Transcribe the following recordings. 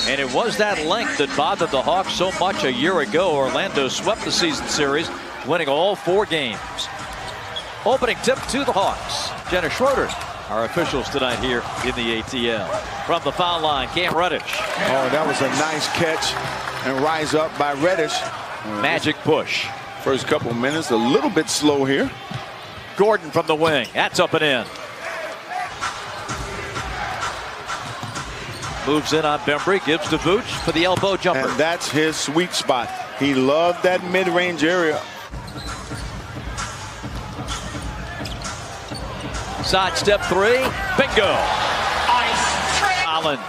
And it was that length that bothered the Hawks so much a year ago. Orlando swept the season series, winning all 4 games. Opening tip to the Hawks. Jenna Schroeder, our officials tonight here in the ATL. From the foul line, Cam Reddish. Oh, that was a nice catch and rise up by Reddish. Magic push. First couple minutes, a little bit slow here. Gordon from the wing. That's up and in. Moves in on Bembry, gives to Vooch for the elbow jumper. And that's his sweet spot. He loved that mid-range area. Sidestep 3, bingo. Collins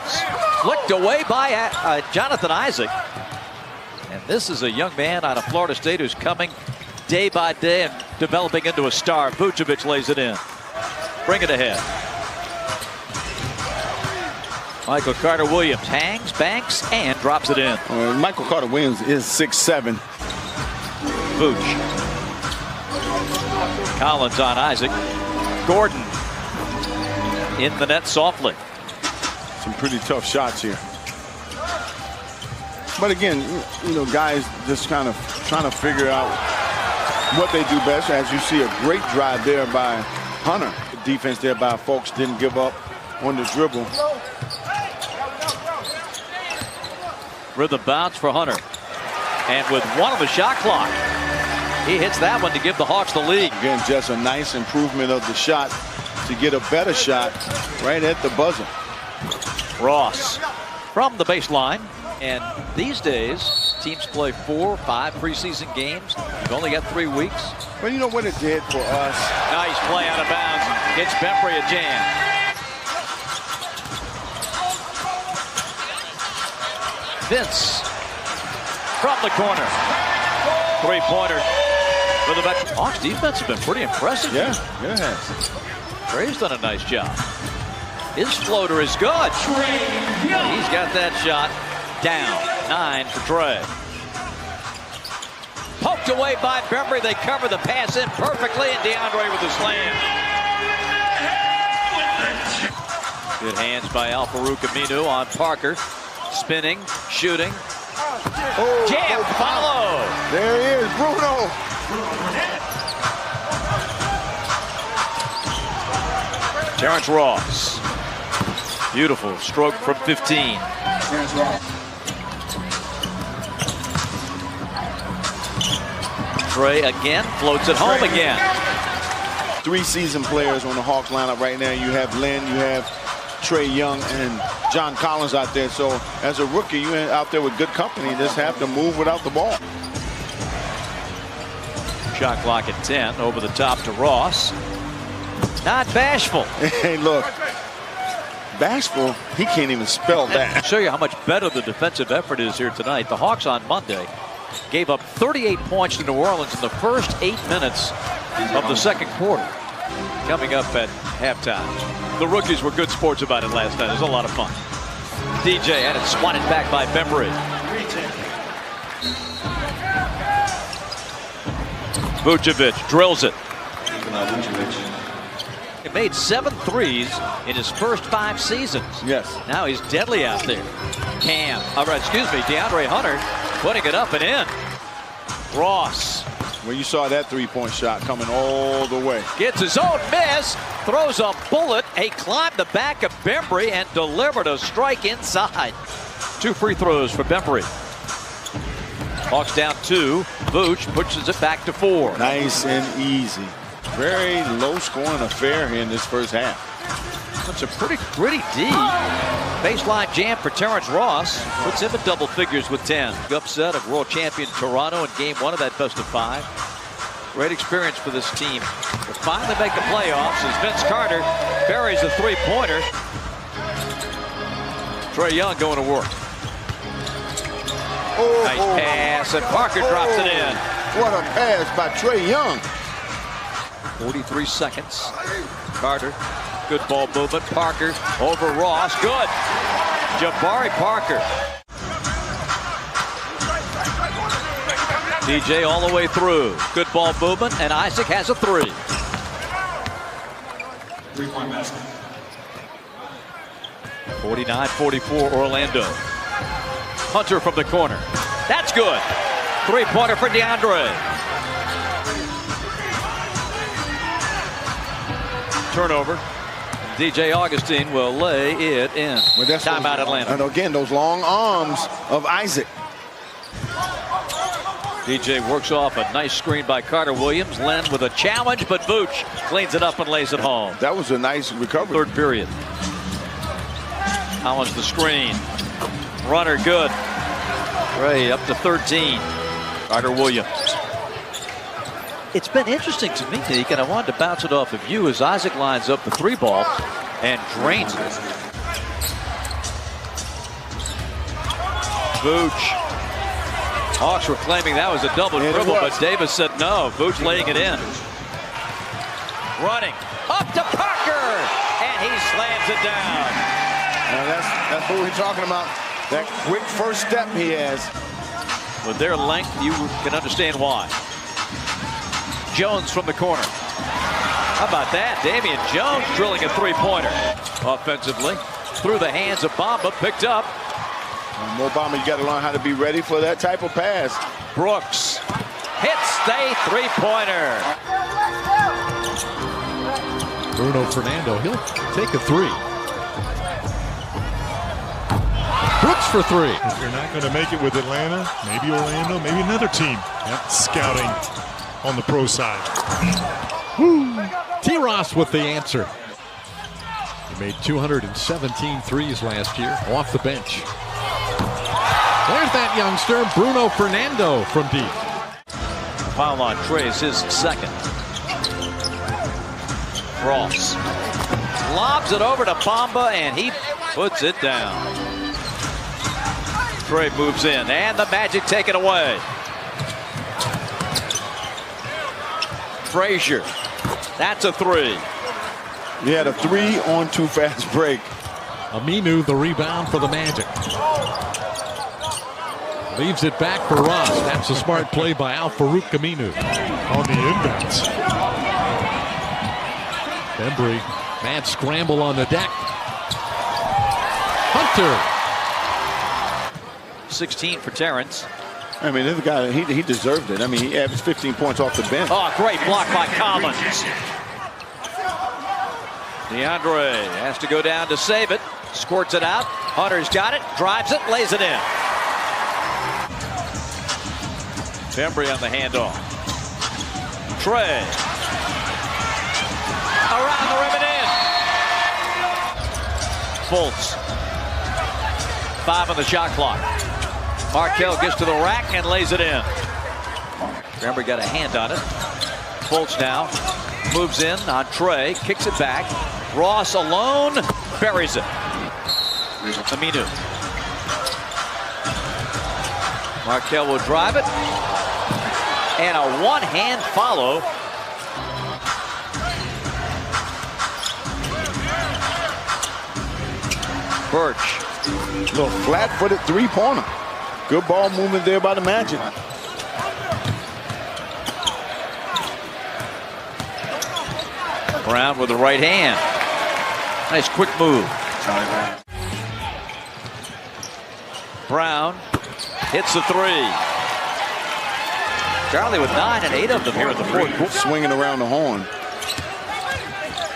flicked away by Jonathan Isaac. And this is a young man out of Florida State who's coming day by day and developing into a star. Vucevic lays it in. Bring it ahead. Michael Carter-Williams hangs, banks, and drops it in. Michael Carter-Williams is 6'7". Vooch. Collins on Isaac. Gordon in the net softly. Some pretty tough shots here. But again, you know, guys just kind of trying to figure out what they do best. As you see, a great drive there by Hunter. The defense there by Folks didn't give up on the dribble. Rhythm bounce for Hunter. And with one on the shot clock, he hits that one to give the Hawks the lead. Again, just a nice improvement of the shot to get a better shot right at the buzzer. Ross from the baseline. And these days, teams play 4 or 5 preseason games. You've only got 3 weeks. Well, you know what it did for us? Nice play out of bounds. Gets Bembry a jam. Vince from the corner. 3-pointer for the veteran. Hawks defense has been pretty impressive. Yeah, it has. Trey's done a nice job. His floater is good. He's got that shot down. 9 for Trey. Poked away by Bembry. They cover the pass in perfectly, and DeAndre with the slam. Good hands by Al-Farouq Aminu on Parker. Spinning, shooting. Oh, Jam, follow. There he is, Bruno. Terrence Ross. Beautiful stroke from 15. Terrence Ross. Trey again, floats it home again. 3 seasoned players on the Hawks lineup right now. You have Lynn, you have Trey Young, and John Collins out there. So as a rookie, you're out there with good company. You just have to move without the ball. Shot clock at 10. Over the top to Ross. Not bashful. Hey, look. Bashful, he can't even spell that. I'll show you how much better the defensive effort is here tonight. The Hawks on Monday gave up 38 points to New Orleans in the first 8 minutes of the second quarter. Coming up at halftime. The rookies were good sports about it last night. It was a lot of fun. DJ had it swatted back by Bembry. Vucevic drills it. He made 7 threes in his first 5 seasons. Yes. Now he's deadly out there. DeAndre Hunter putting it up and in. Ross. Well, you saw that 3-point shot coming all the way. Gets his own miss, throws a bullet. He climbed the back of Bembry and delivered a strike inside. 2 free throws for Bembry. Hawks down 2. Vooch pushes it back to 4. Nice and easy. Very low scoring affair here in this first half. It's a pretty gritty D. Baseline jam for Terrence Ross. Puts him in double figures with 10. Upset of world champion Toronto in game 1 of that best of 5. Great experience for this team to finally make the playoffs as Vince Carter buries a 3-pointer. Trey Young going to work. Nice pass, and Parker drops it in. What a pass by Trey Young. 43 seconds. Carter, good ball movement. Parker over Ross, good. Jabari Parker. DJ all the way through. Good ball movement, and Isaac has a 3. 3-point basket. 49-44 Orlando. Hunter from the corner. That's good. Three-pointer for DeAndre. Turnover. DJ Augustine will lay it in. Well, that's timeout Atlanta. And again, those long arms of Isaac. DJ works off a nice screen by Carter Williams. Len with a challenge, but Vooch cleans it up and lays it home. That was a nice recovery. Third period. Collins the screen. Runner good. Ray up to 13. Carter Williams. It's been interesting to me, Nick, and I wanted to bounce it off of you as Isaac lines up the three ball and drains it. Vooch. Hawks were claiming that was a double dribble, but Davis said no. Vooch laying it in. Running up to Parker, and he slams it down. Now that's what we're talking about. That quick first step he has. With their length, you can understand why. Jones from the corner. How about that? Damian Jones drilling a three-pointer. Offensively, through the hands of Bamba, picked up. Mo Bamba, you got to learn how to be ready for that type of pass. Brooks hits the three-pointer. Bruno Fernando, he'll take a three. Brooks for three. If you're not going to make it with Atlanta, maybe Orlando, maybe another team. Yep. Scouting on the pro side. T-Ross with the answer. He made 217 threes last year off the bench. There's that youngster, Bruno Fernando from deep. Foul on Trey is his second. Ross lobs it over to Bamba, and he puts it down. Trey moves in, and the Magic take it away. Frazier, that's a three. He had a 3-on-2 fast break. Aminu, the rebound for the Magic. Leaves it back for Ross. That's a smart play by Al-Farouq Aminu. On the inbounds. Bembry, mad scramble on the deck. Hunter. 16 for Terrence. I mean, this guy, he deserved it. I mean, he averaged 15 points off the bench. Oh, great block by Collins. DeAndre has to go down to save it. Squirts it out. Hunter's got it. Drives it. Lays it in. Bembry on the handoff. Trey. Around the rim and in. Fultz. 5 on the shot clock. Markelle gets to the rack and lays it in. Bembry got a hand on it. Fultz now moves in on Trey. Kicks it back. Ross alone. Buries it. Aminu. Markelle will drive it. And a one-hand follow. Birch. Little flat-footed three-pointer. Good ball movement there by the Magic. Brown with the right hand. Nice quick move. Brown hits the three. Charlie with 9 and 8 of them here in the fourth quarter. Swinging around the horn.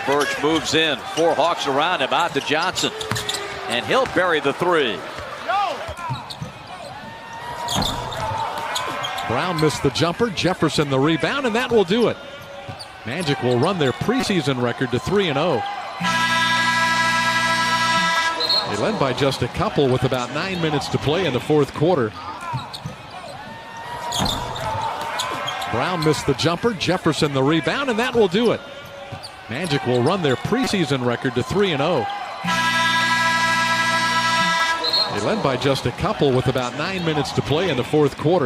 Birch moves in. 4 Hawks around him. Out to Johnson. And he'll bury the three. Brown missed the jumper. Jefferson the rebound, and that will do it. Magic will run their preseason record to 3-0. They led by just a couple with about 9 minutes to play in the fourth quarter. Brown missed the jumper. Jefferson the rebound, and that will do it. Magic will run their preseason record to 3-0. They led by just a couple with about 9 minutes to play in the fourth quarter.